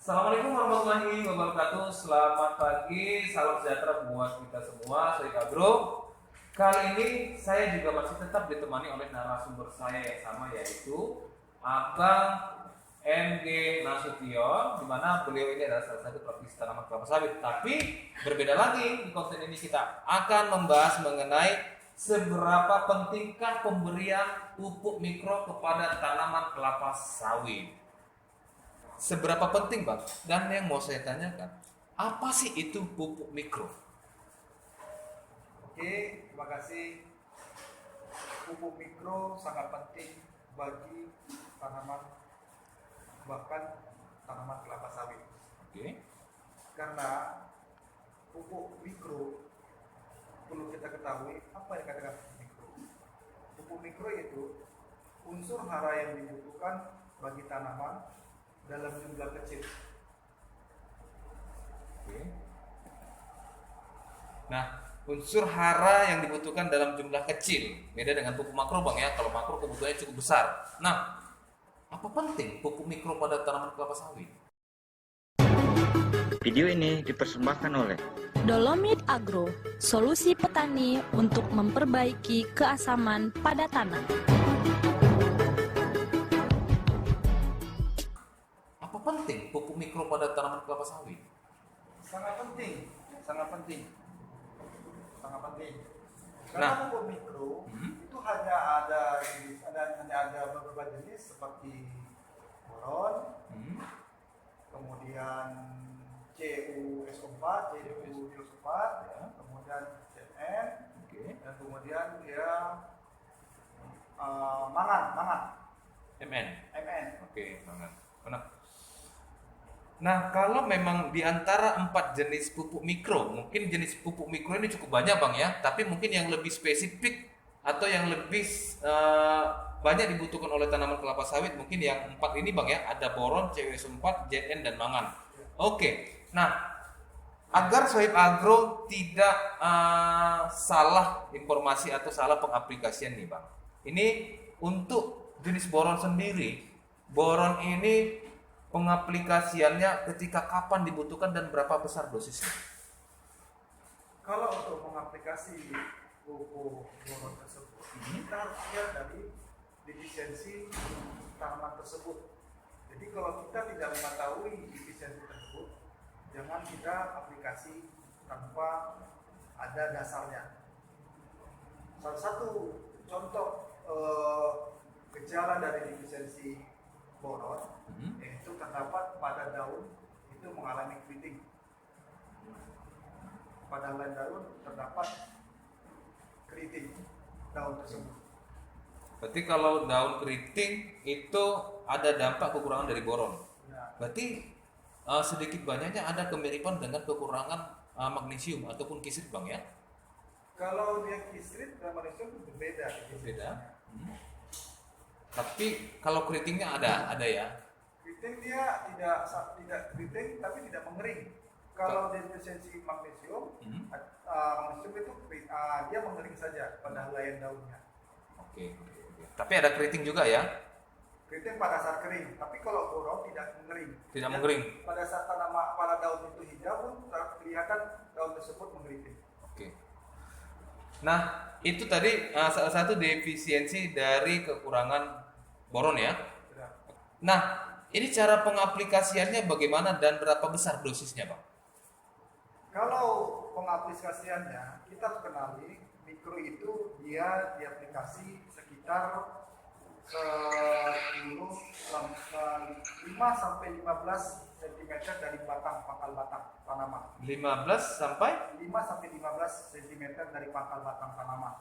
Assalamualaikum warahmatullahi wabarakatuh. Selamat pagi, salam sejahtera buat kita semua. Saya Kak Bro. Kali ini saya juga masih tetap ditemani oleh narasumber saya yang sama, yaitu Abang MG Nasution, di mana beliau ini adalah salah satu praktisi tanaman kelapa sawit. Tapi berbeda lagi, di konten ini kita akan membahas mengenai seberapa pentingkah pemberian pupuk mikro kepada tanaman kelapa sawit. Seberapa penting, Bang? Dan yang mau saya tanyakan, apa sih itu pupuk mikro? Oke, terima kasih. Pupuk mikro sangat penting bagi tanaman, bahkan tanaman kelapa sawit. Oke. Karena pupuk mikro perlu kita ketahui apa yang dikatakan pupuk mikro. Pupuk mikro itu unsur hara yang dibutuhkan bagi tanaman dalam jumlah kecil. Oke. Nah, unsur hara yang dibutuhkan dalam jumlah kecil beda dengan pupuk makro, Bang, ya. Kalau makro kebutuhannya cukup besar. Nah, apa penting pupuk mikro pada tanaman kelapa sawit? Video ini dipersembahkan oleh Dolomit Agro, solusi petani untuk memperbaiki keasaman pada tanah. Apa penting pupuk mikro pada tanaman kelapa sawit? Sangat penting, sangat penting, sangat penting. Karena Nah. pupuk mikro itu hanya ada beberapa jenis seperti boron, kemudian CuSO4, CuSO4, ya, kemudian Zn, Oke. dan kemudian dia mangan, Mn. Mn. Oke, banget. Nah, kalau memang di antara 4 jenis pupuk mikro, mungkin jenis pupuk mikro ini cukup banyak, Bang, ya. Tapi mungkin yang lebih spesifik atau yang lebih banyak dibutuhkan oleh tanaman kelapa sawit mungkin yang 4 ini, Bang, ya. Ada boron, CuSO4, Zn, dan mangan. Oke. Nah, agar Sohib Agro tidak salah informasi atau salah pengaplikasian nih, Bang. Ini untuk jenis boron sendiri. Boron ini pengaplikasiannya ketika kapan dibutuhkan dan berapa besar dosisnya? Kalau untuk mengaplikasi pupuk boron tersebut, kita harus lihat dari defisiensi tanaman tersebut. Jadi kalau kita tidak mengetahui defisiensi tersebut, jangan kita aplikasi tanpa ada dasarnya. Salah satu contoh gejala dari defisiensi boron yaitu terdapat pada daun itu mengalami keriting. Pada daun terdapat keriting daun tersebut. Berarti kalau daun keriting itu ada dampak kekurangan dari boron. Nah, Berarti sedikit banyaknya ada kemiripan dengan kekurangan magnesium ataupun kisrit, Bang, ya? kalau dia kisrit dan magnesium itu berbeda. Beda. Tapi kalau keritingnya ada ya. Keriting dia tidak keriting tapi tidak mengering. Kalau defisiensi magnesium, magnesium itu dia mengering saja pada helaian daunnya. Oke. Tapi ada keriting juga ya? Keriting pada saat kering, tapi kalau boron tidak mengering. Tidak Dan mengering. Pada saat pada daun itu hijau pun kelihatan daun tersebut mengeriting. Oke. Nah, itu tadi salah satu defisiensi dari kekurangan boron ya. Sudah. Nah, ini cara pengaplikasiannya bagaimana dan berapa besar dosisnya, Bang? Kalau pengaplikasiannya, kita harus kenali mikro itu dia diaplikasi sekitar 5 sampai 15 cm dari pangkal batang tanaman. 15 sampai 5 sampai 15 cm dari pangkal batang tanaman.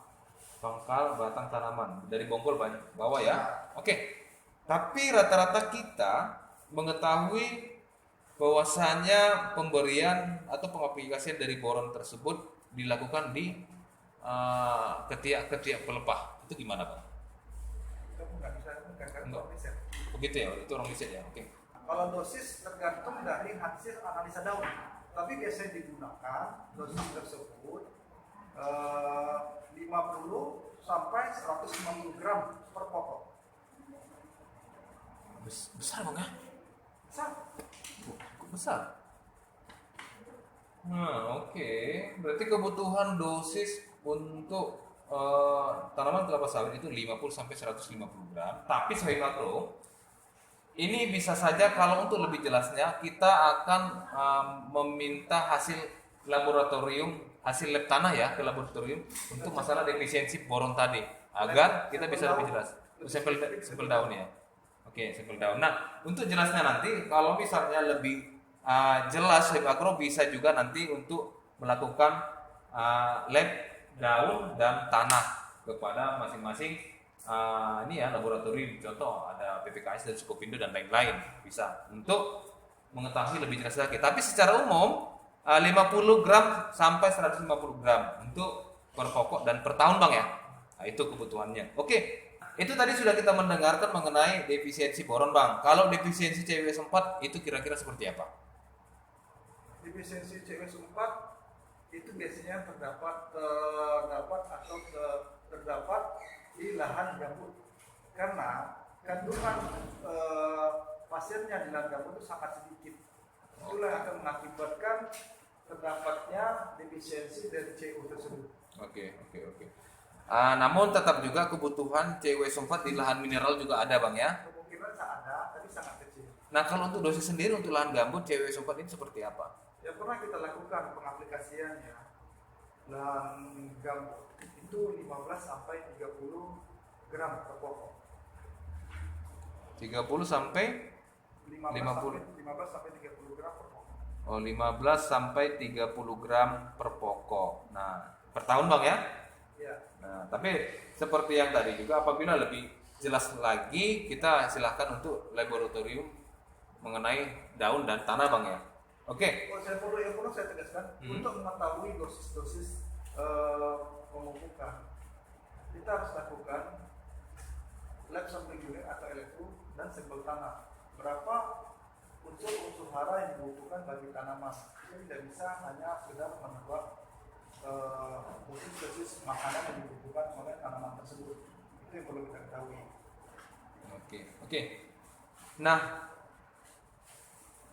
pangkal batang tanaman dari bonggol bawah ya. Oke. Tapi rata-rata kita mengetahui bahwasanya pemberian atau pengaplikasian dari boron tersebut dilakukan di ketiak pelepah. Itu gimana, Bang? Itu nggak bisa Enggak. riset. Begitu ya, itu orang riset ya. Oke. Kalau dosis tergantung dari hasil analisa daun. Tapi biasanya digunakan dosis tersebut 50 sampai 150 gram per pokok. Besar, Bang, ya? Besar. besar. Nah, oke. Berarti kebutuhan dosis untuk tanaman kelapa sawit itu 50 sampai 150 gram. Tapi Sohib Agro, ini bisa saja kalau untuk lebih jelasnya kita akan meminta hasil laboratorium, hasil lab tanah ya ke laboratorium untuk masalah defisiensi boron tadi agar kita bisa lebih jelas. Sampel daun ya. Oke, sampel daun. Nah, untuk jelasnya nanti kalau misalnya lebih jelas Sohib Agro bisa juga nanti untuk melakukan lab daun dan tanah kepada masing-masing ini ya laboratorium, contoh ada PPKS dan Sukopindo dan lain-lain bisa untuk mengetahui lebih jelas lagi. Tapi secara umum 50 gram sampai 150 gram untuk per pokok dan per tahun Bang ya. Nah, itu kebutuhannya. Oke, itu tadi sudah kita mendengarkan mengenai defisiensi boron Bang. Kalau defisiensi CWS4 itu kira-kira seperti apa? Defisiensi CWS4 itu biasanya terdapat di lahan gambut karena kandungan pasiennya di lahan gambut itu sangat sedikit. Itulah yang akan mengakibatkan terdapatnya defisiensi dari CU tersebut. Oke. Namun tetap juga kebutuhan CW4 di lahan mineral juga ada Bang ya? Kemungkinan ada, tapi sangat kecil. Nah kalau untuk dosis sendiri untuk lahan gambut CW4 ini seperti apa? Yang pernah kita lakukan pengaplikasiannya lahan gambut itu 15 sampai 30 gram per pokok. 30 sampai 15 sampai 30 gram per pokok. Oh, 15 sampai 30 gram per pokok. Nah, per tahun Bang ya? Ya. Nah, tapi seperti yang tadi juga apabila lebih jelas lagi kita silahkan untuk laboratorium mengenai daun dan tanah Bang ya. Oke. Yang perlu saya tegaskan untuk mengetahui dosis-dosis pemupukan kita harus lakukan lab sampling unit atau elektro dan sampel tanah. Berapa unsur-unsur hara yang dibutuhkan bagi tanaman? Kita tidak bisa hanya sekedar menebak dosis-dosis makanan yang dibutuhkan oleh tanaman tersebut. Itu yang perlu kita ketahui. Oke. Nah,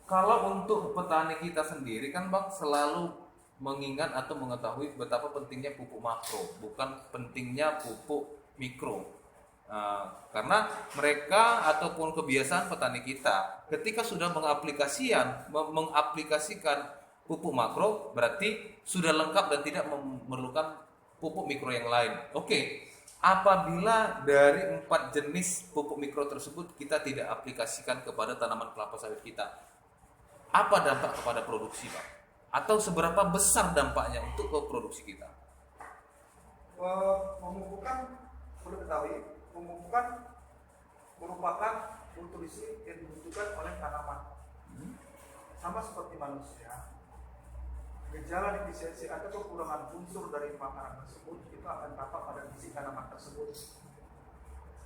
kalau untuk petani kita sendiri kan Bang selalu mengingat atau mengetahui betapa pentingnya pupuk makro, bukan pentingnya pupuk mikro. Karena mereka ataupun kebiasaan petani kita ketika sudah mengaplikasikan pupuk makro berarti sudah lengkap dan tidak memerlukan pupuk mikro yang lain. Oke. Apabila dari 4 jenis pupuk mikro tersebut kita tidak aplikasikan kepada tanaman kelapa sawit kita, apa dampak kepada produksi Pak? Atau seberapa besar dampaknya untuk ke produksi kita? Pemupukan perlu ketahui, pemupukan merupakan nutrisi yang dibutuhkan oleh tanaman. Sama seperti manusia, gejala defisiensi atau kekurangan unsur dari makanan tersebut itu akan tampak pada fisik tanaman tersebut.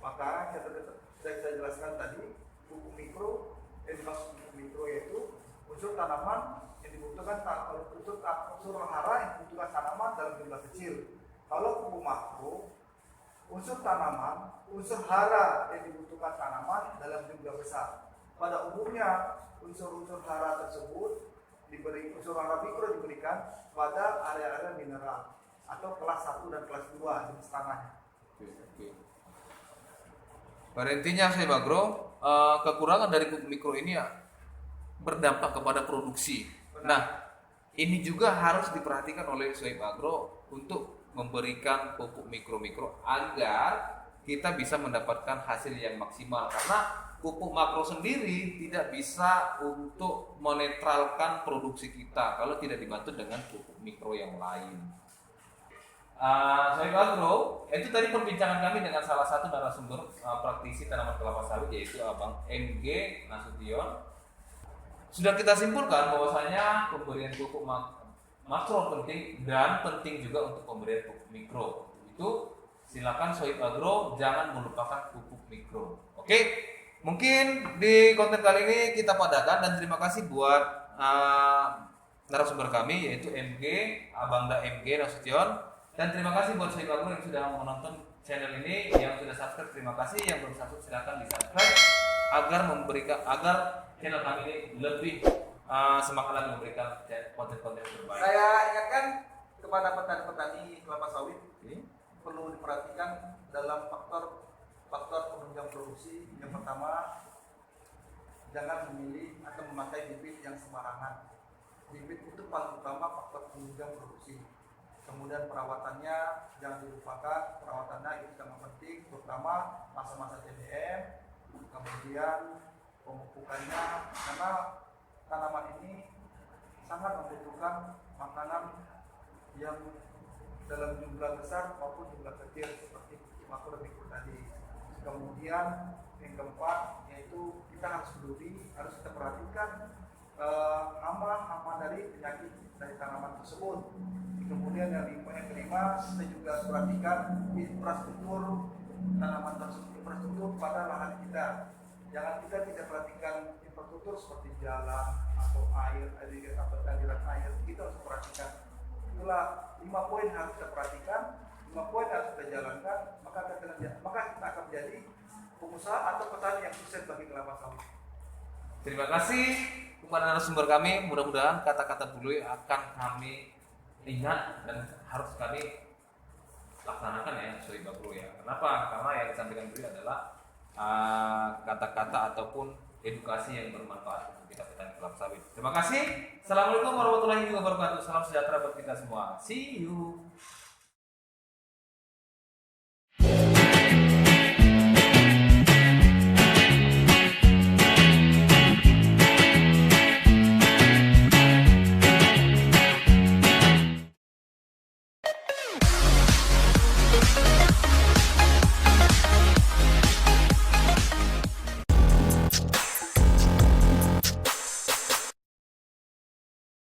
Maka yang sudah saya jelaskan tadi, pupuk mikro yang dimaksud pupuk mikro yaitu unsur tanaman yang dibutuhkan unsur hara yang dibutuhkan tanaman dalam jumlah kecil. Kalau pupuk makro, unsur tanaman, unsur hara yang dibutuhkan tanaman dalam jumlah besar. Pada umumnya unsur-unsur hara tersebut unsur hara mikro diberikan pada area-area mineral atau kelas 1 dan kelas 2 jenis tanahnya. Pada intinya Sohib Agro, kekurangan dari pupuk mikro ini ya berdampak kepada produksi. Nah, ini juga harus diperhatikan oleh Sohib Agro untuk memberikan pupuk mikro-mikro agar kita bisa mendapatkan hasil yang maksimal. Karena pupuk makro sendiri tidak bisa untuk menetralkan produksi kita kalau tidak dibantu dengan pupuk mikro yang lain. Sohib Agro, itu tadi perbincangan kami dengan salah satu narasumber praktisi tanaman kelapa sawit yaitu Abang MG Nasution. Sudah kita simpulkan bahwasanya pemberian pupuk makro penting dan penting juga untuk pemberian pupuk mikro. Itu silakan Sohib Agro jangan melupakan pupuk mikro. Oke, mungkin di konten kali ini kita padakan dan terima kasih buat narasumber kami yaitu Abangda MG Nasution, dan terima kasih buat Sohib Agro yang sudah menonton channel ini. Yang sudah subscribe terima kasih, yang belum subscribe silakan di subscribe agar channel kami ini lebih semangat lagi memberikan konten-konten yang terbaik. Saya ingatkan kepada petani-petani kelapa sawit Oke. perlu diperhatikan dalam faktor penunjang produksi. Yang pertama, jangan memilih atau memakai bibit yang sembarangan. Bibit itu paling utama faktor penunjang produksi. Kemudian perawatannya jangan dilupakan, perawatannya itu sangat penting, terutama masa-masa TBM. Kemudian pemupukannya, karena tanaman ini sangat membutuhkan makanan yang dalam jumlah besar maupun jumlah kecil seperti makro dan mikro tadi. Kemudian yang keempat yaitu kita harus peduli, harus kita perhatikan hama dari penyakit dari tanaman tersebut. Kemudian yang kelima kita juga perhatikan infrastruktur tanaman tersebut, infrastruktur pada lahan kita. Jangan kita tidak perhatikan infrastruktur seperti jalan atau air atau aliran air, kita harus perhatikan. Itulah 5 poin harus kita perhatikan, 5 poin harus kita jalankan, maka kita akan menjadi pengusaha atau petani yang sukses bagi kelapa sawit. Terima kasih kepada narasumber kami. Mudah-mudahan kata-kata beliau akan kami ingat dan harus kami laksanakan ya, Sohibah Bro ya. Kenapa? Karena yang disampaikan beliau adalah kata-kata ataupun edukasi yang bermanfaat untuk kita petani kelapa sawit. Terima kasih. Assalamualaikum warahmatullahi wabarakatuh. Salam sejahtera buat kita semua. See you.